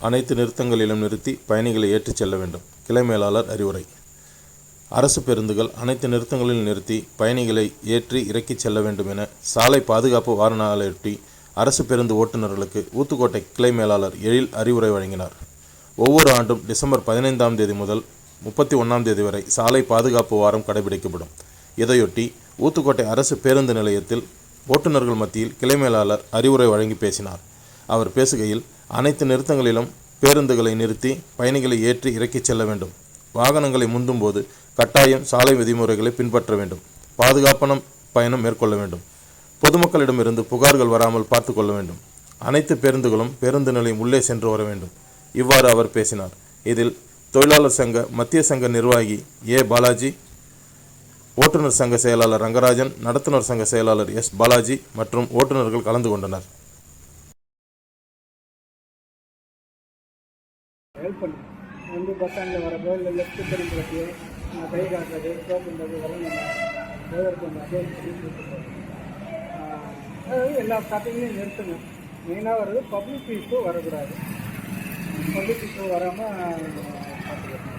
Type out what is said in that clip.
அனைத்து நிறுத்தங்களிலும் நிறுத்தி பயணிகளை ஏற்றிச் செல்ல வேண்டும். கிளை மேலாளர் அறிவுரை. அரசு பேருந்துகள் அனைத்து நிறுத்தங்களில் நிறுத்தி பயணிகளை ஏற்றி இறக்கிச் செல்ல வேண்டும் என சாலை பாதுகாப்பு வார நாளையொட்டி அரசு பேருந்து ஓட்டுநர்களுக்கு ஊத்துக்கோட்டை கிளை மேலாளர் எழில் அறிவுரை வழங்கினார். ஒவ்வொரு ஆண்டும் டிசம்பர் 15ஆம் தேதி முதல் 31ஆம் தேதி வரை சாலை பாதுகாப்பு வாரம் கடைபிடிக்கப்படும். இதையொட்டி ஊத்துக்கோட்டை அரசு பேருந்து நிலையத்தில் ஓட்டுநர்கள் மத்தியில் கிளை மேலாளர் அறிவுரை வழங்கி பேசினார். அவர் பேசுகையில், அனைத்து நிறுத்தங்களிலும் பேருந்துகளை நிறுத்தி பயணிகளை ஏற்றி இறக்கிச் செல்ல வேண்டும். வாகனங்களை முந்தும் போது கட்டாயம் சாலை விதிமுறைகளை பின்பற்ற வேண்டும். பாதுகாப்பான பயணம் மேற்கொள்ள வேண்டும். பொதுமக்களிடமிருந்து புகார்கள் வராமல் பார்த்து கொள்ள வேண்டும். அனைத்து பேருந்துகளும் பேருந்து நிலையம் உள்ளே சென்று வர வேண்டும். இவ்வாறு அவர் பேசினார். இதில் தொழிலாளர் சங்க மத்திய சங்க நிர்வாகி ஏ பாலாஜி, ஓட்டுநர் சங்க செயலாளர் ரங்கராஜன், நடத்துனர் சங்க செயலாளர் எஸ் பாலாஜி மற்றும் ஓட்டுநர்கள் கலந்து கொண்டனர். வந்து பஸ் ஸ்டாண்டில் வரப்போ இல்லை லெஃப்ட் திரும்புறது, கை காட்டுறது, சோப்புன்றது இதெல்லாம் நம்ம டிரைவருக்கு கொஞ்சம் அட்வைஸ் பண்ணி கொடுத்துருக்கோம். அதாவது எல்லா ஸ்டாப்பிங்லையும் நிறுத்துங்க. மெயினாக வர்றது பப்ளிக் இஷ்யூ வரக்கூடாது. பப்ளிக் இஷ்யூ வராமல் பார்த்துக்கணும்.